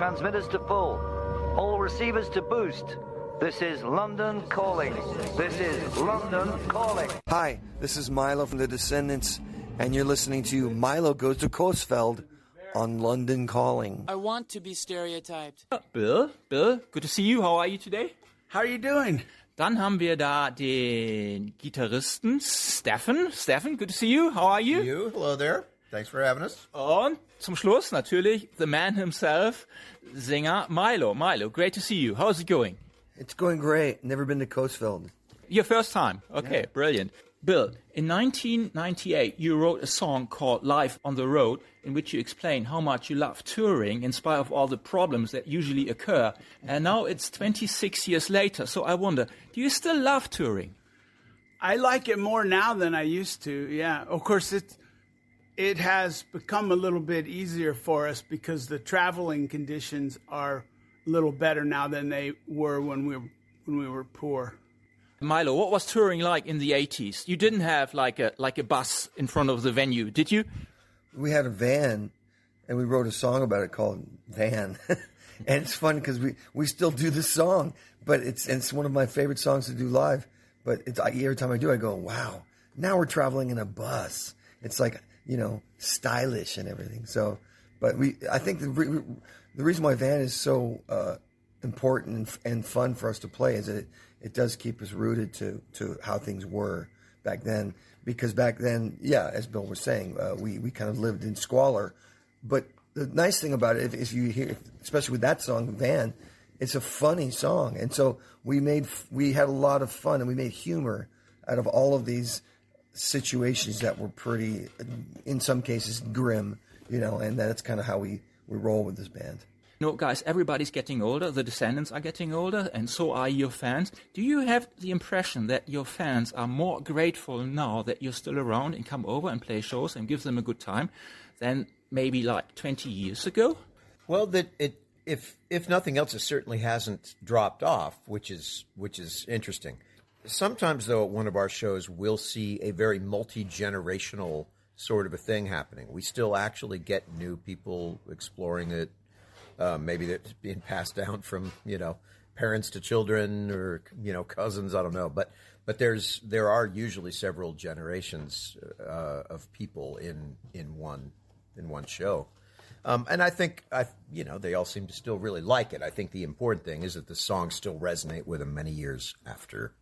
transmitters to full. All receivers to boost. This is London calling. This is London calling. Hi, this is Milo from the Descendents, and you're listening to Milo Goes to Coesfeld on London Calling. I want to be stereotyped. Bill, good to see you. How are you today? How are you doing? Dann haben wir da den Gitarristen Stephen. Stephen, good to see you. How are you? Hello there. Thanks for having us. Und zum Schluss natürlich the man himself, Sänger Milo. Milo, great to see you. How's it going? It's going great. Never been to Coesfeld. Your first time? Okay, yeah. Brilliant. Bill, in 1998, you wrote a song called Life on the Road, in which you explain how much you love touring in spite of all the problems that usually occur. And now it's 26 years later, so I wonder, do you still love touring? I like it more now than I used to, yeah. Of course, it has become a little bit easier for us because the traveling conditions are a little better now than they were when we were poor. Milo, what was touring like in the 80s? You didn't have like a bus in front of the venue, did you? We had a van, and we wrote a song about it called Van. And it's fun because we still do this song, but it's one of my favorite songs to do live. But every time I do, I go, wow, now we're traveling in a bus. It's like, stylish and everything. So, but I think the reason why Van is so important and fun for us to play is that it does keep us rooted to how things were back then. Because back then, yeah, as Bill was saying, we kind of lived in squalor. But the nice thing about it, if you hear, especially with that song, Van, it's a funny song. And so we had a lot of fun, and we made humor out of all of these situations that were pretty, in some cases, grim, and that's kind of how we roll with this band. Guys, everybody's getting older. The Descendants are getting older, and so are your fans. Do you have the impression that your fans are more grateful now that you're still around and come over and play shows and give them a good time than maybe like 20 years ago? Well, if nothing else, it certainly hasn't dropped off, which is interesting. Sometimes, though, at one of our shows, we'll see a very multi-generational sort of a thing happening. We still actually get new people exploring it. Maybe that's being passed down from, parents to children or, cousins. I don't know. But there are usually several generations of people in one show. And I think, they all seem to still really like it. I think the important thing is that the songs still resonate with them many years after,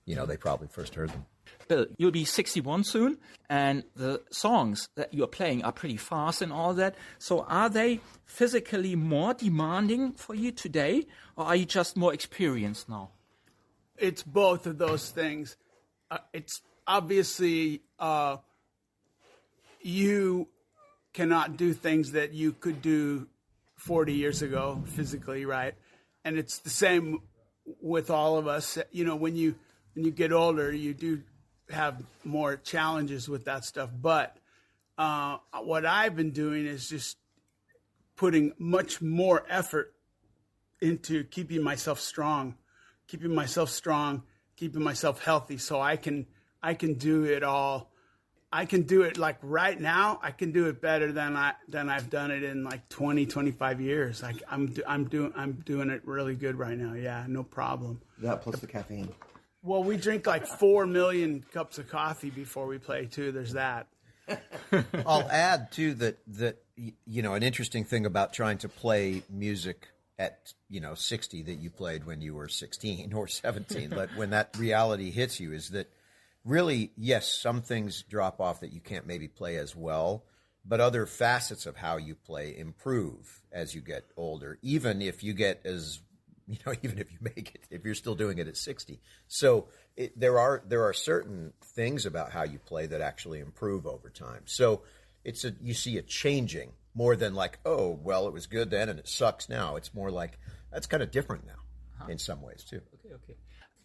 they probably first heard them. Bill, you'll be 61 soon, and the songs that you're playing are pretty fast and all that. So are they physically more demanding for you today, or are you just more experienced now? It's both of those things. It's obviously you cannot do things that you could do 40 years ago physically, right? And it's the same with all of us. When you get older, you do have more challenges with that stuff. But what I've been doing is just putting much more effort into keeping myself strong, keeping myself healthy, so I can do it all. I can do it like right now. I can do it better than I've done it in like 20, 25 years. I'm doing it really good right now. Yeah, no problem. That plus the caffeine. Well, we drink like 4 million cups of coffee before we play, too. There's that. I'll add, too, that an interesting thing about trying to play music at, 60 that you played when you were 16 or 17, but when that reality hits you is that really, yes, some things drop off that you can't maybe play as well, but other facets of how you play improve as you get older, even if you get as even if you make it, if you're still doing it at 60. So there are certain things about how you play that actually improve over time. So you see it changing more than like, oh, well, it was good then and it sucks now. It's more like that's kind of different now in some ways too. Okay.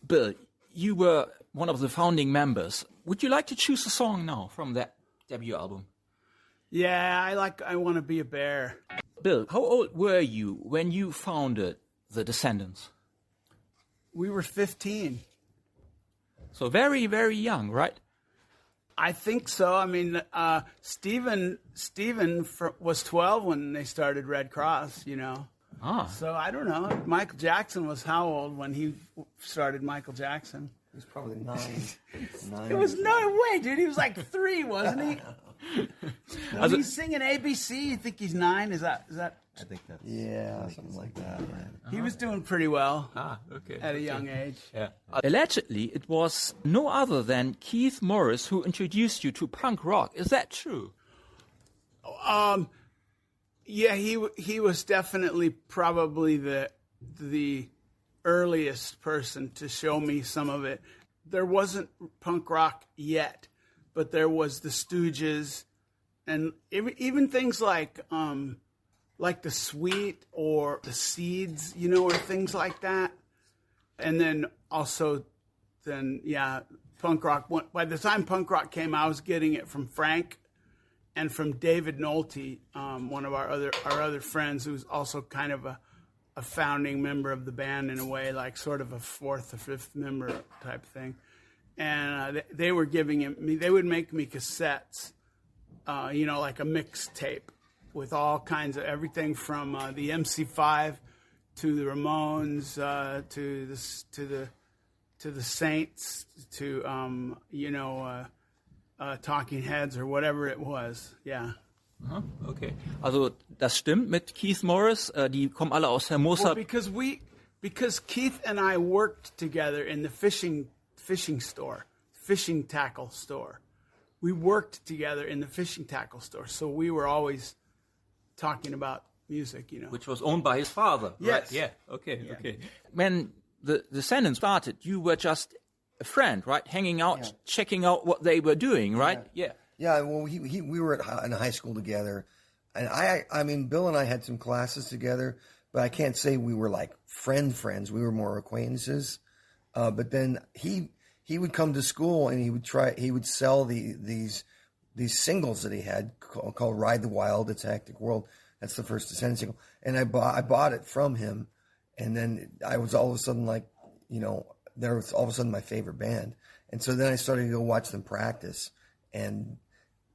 Bill, you were one of the founding members. Would you like to choose a song now from that debut album? Yeah, I Want to Be a Bear. Bill, how old were you when you founded the Descendents? We were 15. So very, very young, right? I think so. I mean, Stephen was 12 when they started Red Cross, So I don't know. Michael Jackson was how old when he started Michael Jackson? He was probably 9. It was no way, dude. He was like 3, wasn't he? When he's singing ABC, you think he's 9? Is that? I think that's something like that. Yeah. He was doing pretty well Okay. at a young age. Yeah. Allegedly, it was no other than Keith Morris who introduced you to punk rock. Is that true? Yeah, he was definitely probably the earliest person to show me some of it. There wasn't punk rock yet, but there was the Stooges, and even things like the Sweet or the Seeds, or things like that. And then also, punk rock. By the time punk rock came, I was getting it from Frank and from David Nolte, one of our other friends, who's also kind of a founding member of the band in a way, like sort of a 4th or 5th member type thing. And they were giving me, they would make me cassettes, like a mixtape with all kinds of everything from the MC5 to the Ramones to the Saints to Talking Heads or whatever it was. Yeah. Okay. Also das stimmt mit Keith Morris. Die kommen alle aus Hermosa. Well, because Keith and I worked together in the fishing tackle store. We worked together in the fishing tackle store, so we were always talking about music, Which was owned by his father, yes. Right? Yeah. Okay. When the Descendents started, you were just a friend, right? Hanging out, checking out what they were doing, right? Yeah. Yeah, well, we were in high school together, and I mean, Bill and I had some classes together, but I can't say we were like friends. We were more acquaintances. But then he would come to school and he would sell these singles that he had called "Ride the Wild, It's a Hectic World." That's the first Descendants single, and I bought it from him, and then I was all of a sudden like, there was all of a sudden my favorite band, and so then I started to go watch them practice, and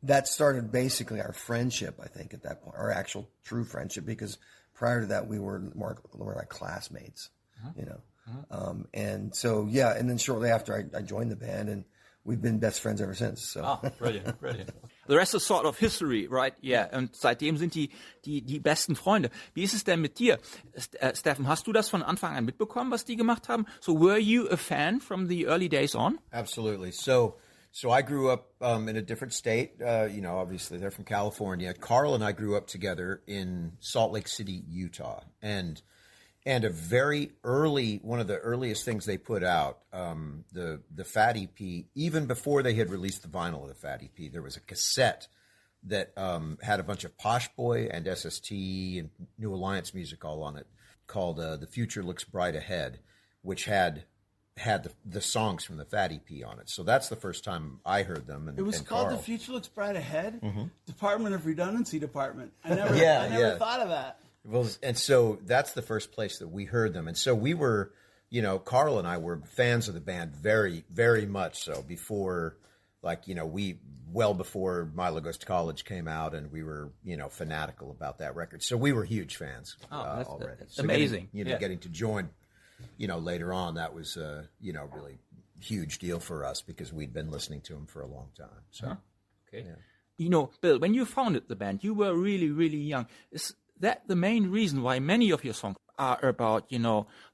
that started basically our friendship, I think, at that point, our actual true friendship, because prior to that we were more like classmates, and so and then shortly after I joined the band, and we've been best friends ever since. So. Brilliant. The rest is sort of history, right? Yeah. Und seitdem sind die besten Freunde. Wie ist es denn mit dir, Stephen? Hast du das von Anfang an mitbekommen, was die gemacht haben? So were you a fan from the early days on? Absolutely. So I grew up in a different state. Obviously they're from California. Karl and I grew up together in Salt Lake City, Utah, and a very early, one of the earliest things they put out, the Fat EP, even before they had released the vinyl of the Fat EP, there was a cassette that had a bunch of Posh Boy and SST and New Alliance music all on it, called The Future Looks Bright Ahead, which had the songs from the Fat EP on it. So that's the first time I heard them. It was called Karl. The Future Looks Bright Ahead? Mm-hmm. Department of Redundancy Department. I never thought of that. Well, and so that's the first place that we heard them. And so we were, Karl and I were fans of the band very, very much so before, well before Milo Goes to College came out, and we were, fanatical about that record. So we were huge fans already. That's amazing. Getting to join, later on, that was, really huge deal for us because we'd been listening to them for a long time. So, okay. Yeah. Bill, when you founded the band, you were really, really young. Is that the main reason why many of your songs are about,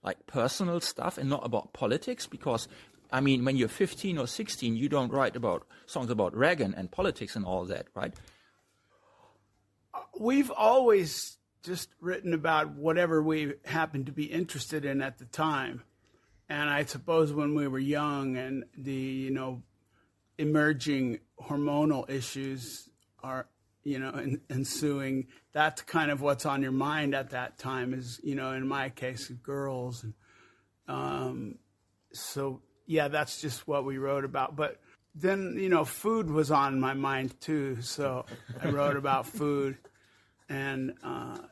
like personal stuff and not about politics? Because, I mean, when you're 15 or 16, you don't write about songs about Reagan and politics and all that, right? We've always just written about whatever we happened to be interested in at the time. And I suppose when we were young and the, emerging hormonal issues are, ensuing, that's kind of what's on your mind at that time is, in my case, girls. And that's just what we wrote about. But then, food was on my mind too. So I wrote about food and or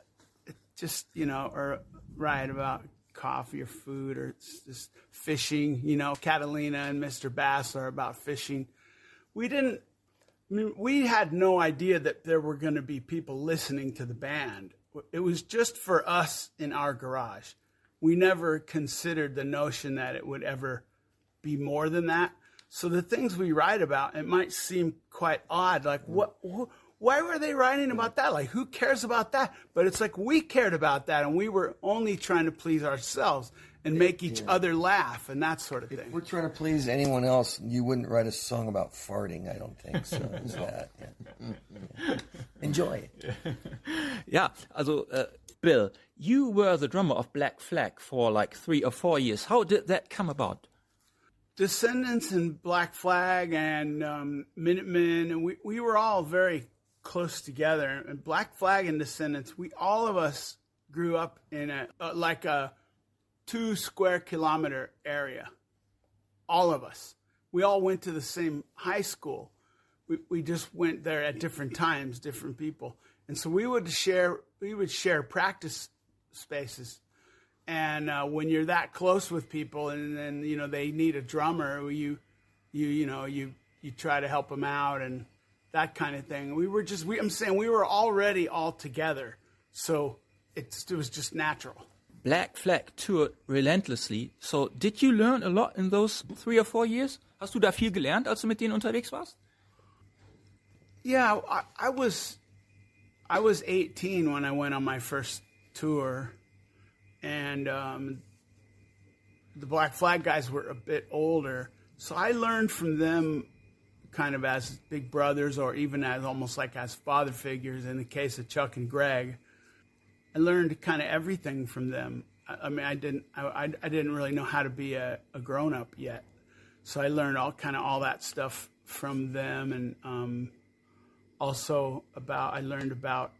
write about coffee or food, or it's just fishing. Catalina and Mr. Bass are about fishing. We had no idea that there were going to be people listening to the band it was just for us in our garage. We never considered the notion that it would ever be more than that. So the things we write about, it might seem quite odd. Like, why were they writing about that? Like, who cares about that? But it's like we cared about that, and we were only trying to please ourselves and make each other laugh and that sort of thing. If we're trying to please anyone else, you wouldn't write a song about farting, I don't think. So it's that. Yeah. Enjoy it. Yeah, also, Bill, you were the drummer of Black Flag for like 3 or 4 years. How did that come about? Descendents and Black Flag and Minutemen, and we were all very close together. And Black Flag and Descendants, all of us grew up in a 2 square kilometer area. All of us. We all went to the same high school. We just went there at different times, different people. And so we would share practice spaces. And when you're that close with people, and then they need a drummer, you try to help them out and that kind of thing. I'm saying we were already all together, so it was just natural. Black Flag toured relentlessly. So did you learn a lot in those 3 or 4 years? Hast du da viel gelernt, als du mit denen unterwegs warst? Yeah, I was 18 when I went on my first tour. And the Black Flag guys were a bit older. So I learned from them kind of as big brothers, or even as almost like as father figures in the case of Chuck and Greg. I learned kind of everything from them. I mean, I didn't really know how to be a grown-up yet. So I learned all that stuff from them. And also I learned about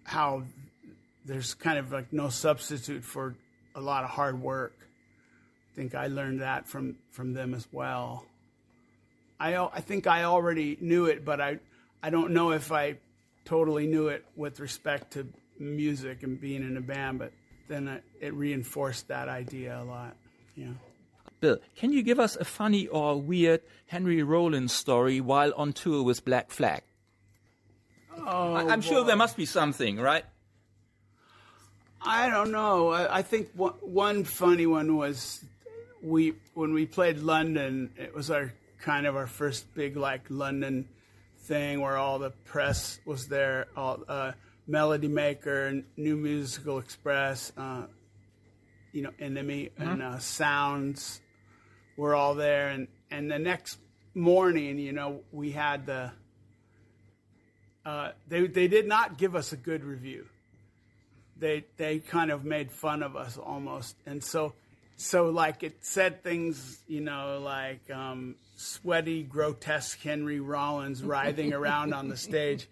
how there's kind of like no substitute for a lot of hard work. I think I learned that from them as well. I think I already knew it, but I don't know if I totally knew it with respect to music and being in a band, but then it reinforced that idea a lot. Yeah. Bill, can you give us a funny or weird Henry Rollins story while on tour with Black Flag? Oh, I'm sure there must be something, right? I don't know. I think one funny one was when we played London. It was our first big London thing where all the press was there, all Melody Maker, New Musical Express, Enemy, and Sounds were all there. And the next morning, we had they did not give us a good review. They kind of made fun of us almost. And so it said things, like sweaty, grotesque Henry Rollins writhing around on the stage.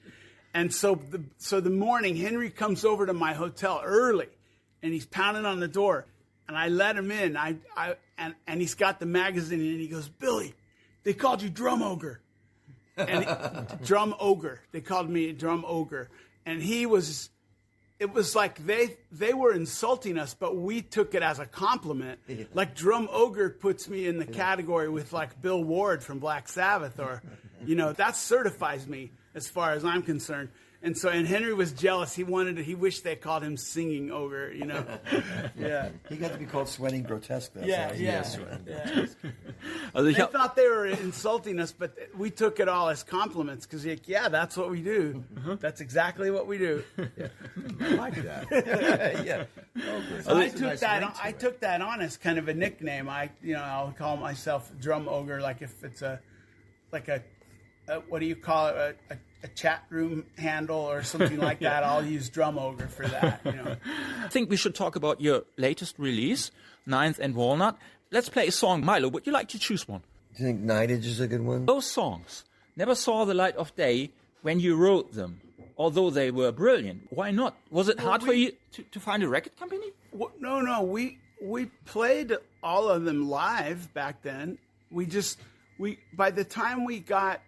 And so the morning, Henry comes over to my hotel early, and he's pounding on the door, and I let him in. And he's got the magazine, and he goes, "Billy, they called you Drum Ogre." And Drum Ogre. They called me Drum Ogre. And it was like they were insulting us, but we took it as a compliment. Like Drum Ogre puts me in the category with like Bill Ward from Black Sabbath, or, that certifies me as far as I'm concerned. And Henry was jealous. He wished they called him Singing Ogre, Yeah. He got to be called Sweating Grotesque. Though, yeah. Also They thought they were insulting us, but we took it all as compliments because, that's what we do. That's exactly what we do. Yeah. I like that. Yeah. So I took that on as kind of a nickname. I'll call myself Drum Ogre, like if it's a what do you call it? A chat room handle or something like that. I'll use Drum Ogre for that. I think we should talk about your latest release, Ninth and Walnut. Let's play a song. Milo, would you like to choose one? Do you think Nightage is a good one? Those songs never saw the light of day when you wrote them, although they were brilliant. Why not? Was it hard for you to find a record company? No. We played all of them live back then. By the time we got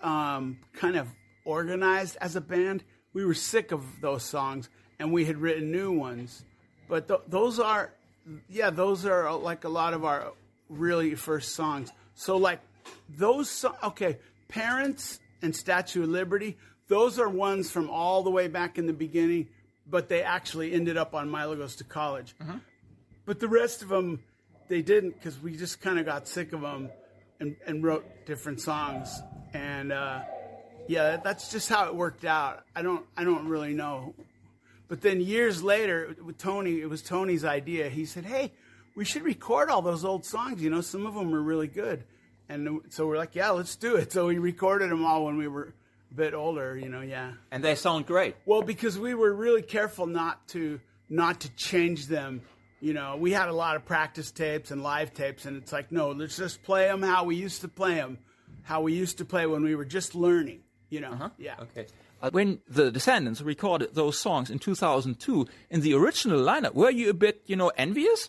kind of organized as a band, we were sick of those songs, and we had written new ones. But those are like a lot of our really first songs. So like those, Parents and Statue of Liberty, those are ones from all the way back in the beginning, but they actually ended up on Milo Goes to College. But the rest of them, they didn't, because we just kind of got sick of them and wrote different songs. And yeah, that's just how it worked out. I don't really know. But then years later, with Tony, it was Tony's idea. He said, "Hey, we should record all those old songs. You know, some of them are really good." And so we're like, "Yeah, let's do it." So we recorded them all when we were a bit older. You know, yeah. And they sound great. Well, because we were really careful not to change them. You know, we had a lot of practice tapes and live tapes, and it's like, no, let's just play them how we used to play them, how we used to play when we were just learning. You know, yeah. Okay. When the Descendents recorded those songs in 2002 in the original lineup, were you a bit, envious?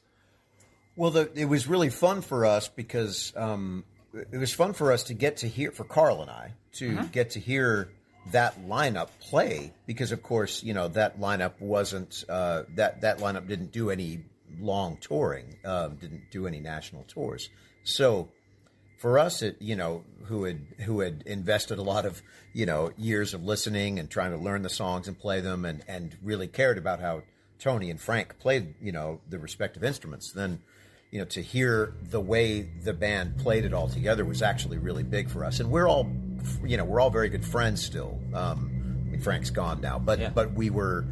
Well, it was really fun for us because it was fun for us to get to hear, for Karl and I, to get to hear that lineup play because, of course, that lineup wasn't, that lineup didn't do any long touring, didn't do any national tours. So for us, who had invested a lot of, years of listening and trying to learn the songs and play them and really cared about how Tony and Frank played, the respective instruments, then, to hear the way the band played it all together was actually really big for us. And we're all very good friends still. I mean, Frank's gone now, but we were,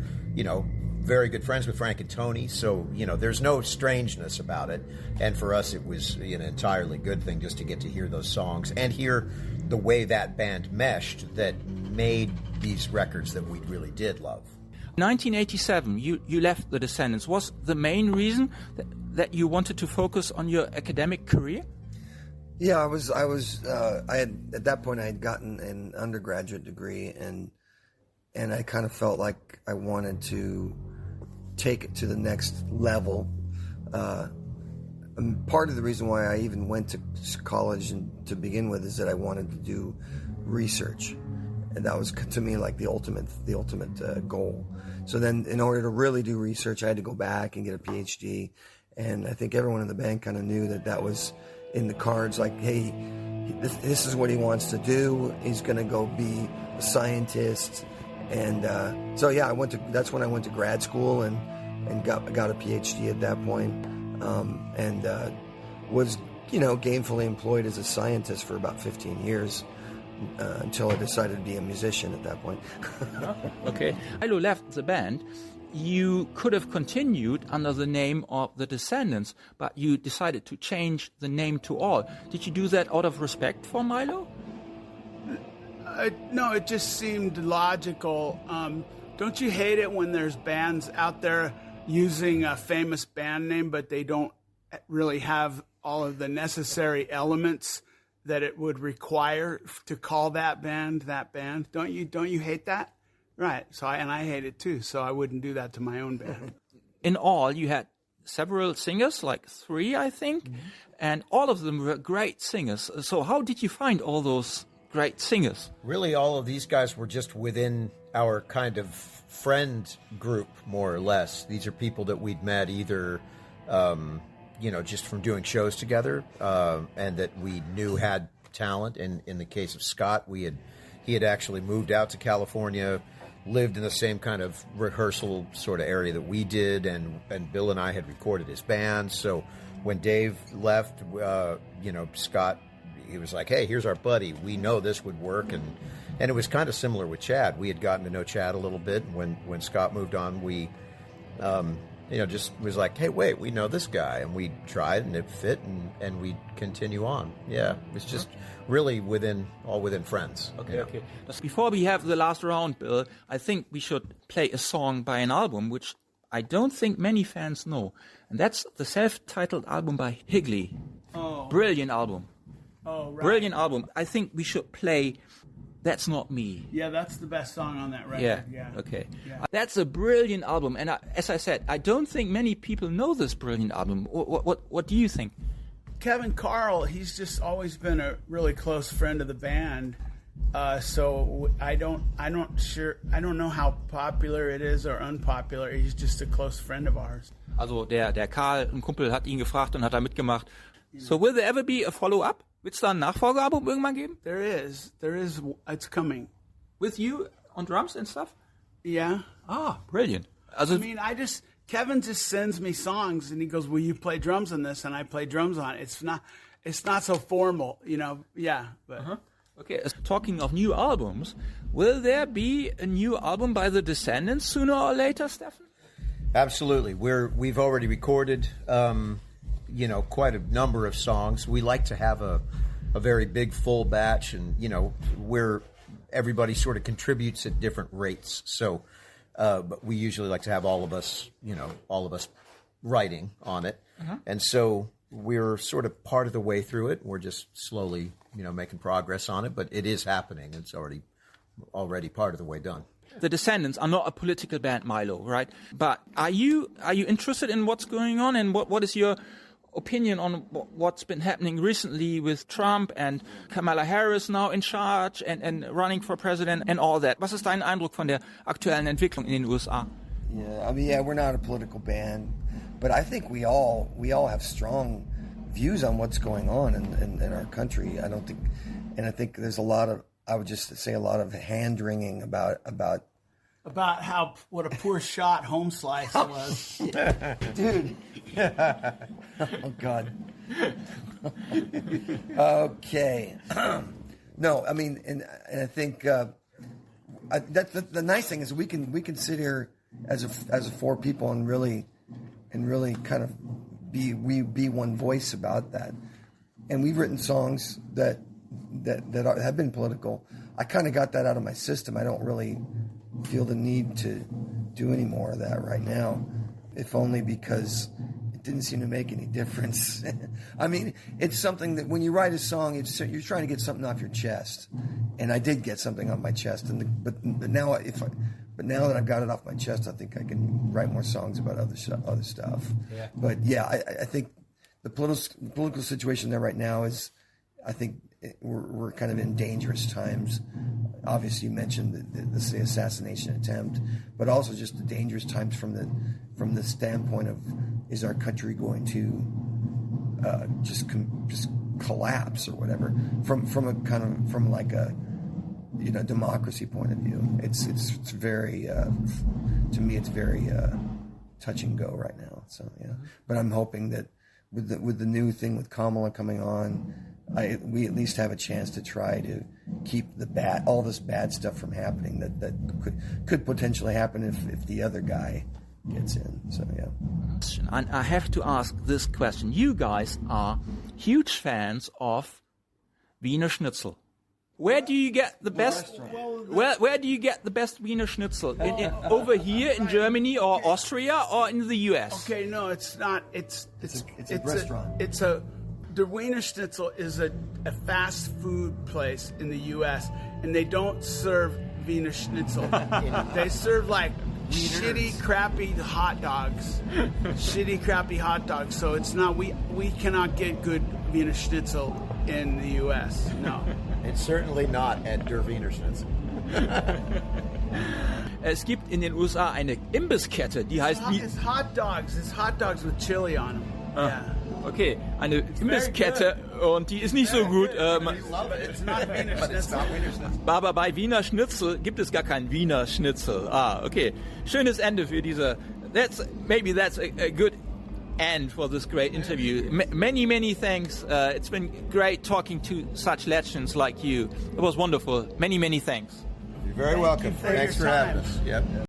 very good friends with Frank and Tony. So, there's no strangeness about it. And for us, it was an entirely good thing just to get to hear those songs and hear the way that band meshed that made these records that we really did love. 1987, you left the Descendents. Was the main reason that you wanted to focus on your academic career? Yeah, I had at that point I had gotten an undergraduate degree and I kind of felt like I wanted to take it to the next level. And part of the reason why I even went to college and to begin with is that I wanted to do research, and that was to me like the ultimate goal. So then, in order to really do research, I had to go back and get a PhD. And I think everyone in the band kind of knew that was in the cards. Like, hey, this is what he wants to do. He's going to go be a scientist. And so yeah, that's when I went to grad school and got a PhD at that point, and was gainfully employed as a scientist for about 15 years until I decided to be a musician at that point. Okay, Milo left the band. You could have continued under the name of the Descendents, but you decided to change the name to All. Did you do that out of respect for Milo? No, it just seemed logical. Don't you hate it when there's bands out there using a famous band name, but they don't really have all of the necessary elements that it would require to call that band that band? Don't you hate that? Right. So I hate it too. So I wouldn't do that to my own band. In All, you had several singers, like 3, I think, and all of them were great singers. So how did you find all those great singers? Really, all of these guys were just within our kind of friend group, more or less. These are people that we'd met either, just from doing shows together, and that we knew had talent. And in the case of Scott, he had actually moved out to California, lived in the same kind of rehearsal sort of area that we did, and Bill and I had recorded his band. So when Dave left, Scott, he was like, hey, here's our buddy. We know this would work. And it was kind of similar with Chad. We had gotten to know Chad a little bit. When Scott moved on, we, just was like, hey, wait, we know this guy. And we tried and it fit and we continue on. Yeah, it was just really all within friends. Okay. Before we have the last round, Bill, I think we should play a song by an album, which I don't think many fans know. And that's the self-titled album by Higley. Oh. Brilliant album. Oh, right. Brilliant album. I think we should play That's Not Me. Yeah, that's the best song on that record. Yeah. Okay. Yeah. That's a brilliant album. And as I said, I don't think many people know this brilliant album. What do you think? Kevin Karl, he's just always been a really close friend of the band. So I don't know how popular it is or unpopular. He's just a close friend of ours. Also der Karl, ein Kumpel, hat ihn gefragt und hat da mitgemacht. So will there ever be a follow-up? Wird es da ein Nachfolgealbum irgendwann geben? There is. It's coming. With you on drums and stuff? Yeah. Ah, brilliant. Also, I mean, Kevin just sends me songs and he goes, "Will you play drums on this?" And I play drums on it. It's not so formal, you know. Yeah, but okay. Talking of new albums, will there be a new album by the Descendents sooner or later, Stephen? Absolutely. We've already recorded, quite a number of songs. We like to have a very big full batch, and where everybody sort of contributes at different rates. So, but we usually like to have all of us writing on it, and so we're sort of part of the way through it. We're just slowly, making progress on it, but it is happening. It's already part of the way done. The Descendents are not a political band, Milo, right? But are you interested in what's going on, and what is your opinion on what's been happening recently with Trump and Kamala Harris now in charge and running for president and all that? Was ist dein Eindruck von der aktuellen Entwicklung in den USA? Yeah, I mean, we're not a political band, but I think we all have strong views on what's going on in our country. I think there's I would just say a lot of hand-wringing about what a poor shot Home Slice was. Dude. Oh, God. Okay. No, I mean, and I think that's the nice thing is we can sit here as four people and really kind of be one voice about that. And we've written songs that have been political. I kind of got that out of my system. I don't really feel the need to do any more of that right now, if only because it didn't seem to make any difference. I mean, it's something that when you write a song, you're trying to get something off your chest, and I did get something off my chest. But now that I've got it off my chest, I think I can write more songs about other stuff. Yeah. But yeah, I think the political situation there right now is, I think we're kind of in dangerous times. Obviously, you mentioned the assassination attempt, but also just the dangerous times from the standpoint of, is our country going to just collapse or whatever from like a democracy point of view. It's very to me it's very touch and go right now. So yeah, but I'm hoping that with the new thing with Kamala coming on, we at least have a chance to try to keep all this bad stuff from happening that could potentially happen if the other guy gets in. So yeah. And I have to ask this question. You guys are huge fans of Wiener Schnitzel. Where do you get the best? Where do you get the best Wiener Schnitzel? Over here in Germany or Austria or in the US? Okay, no, it's not. It's a restaurant. The Wiener Schnitzel is a fast food place in the U.S. and they don't serve Wiener Schnitzel. They serve like shitty, crappy hot dogs. So it's not. We cannot get good Wiener Schnitzel in the U.S. No. It's certainly not at Der Wiener Schnitzel. Es gibt in den USA eine Imbisskette, die heißt It's hot dogs. It's hot dogs with chili on them. Yeah. Okay, eine Imbisskette und die ist nicht so gut. It's not Wiener Schnitzel. Aber bei Wiener Schnitzel gibt es gar kein Wiener Schnitzel. Ah, okay. Schönes Ende für diese. That's a good end for this great interview. Many thanks. It's been great talking to such legends like you. It was wonderful. Many thanks. You're very welcome. Thanks for having us. Yep.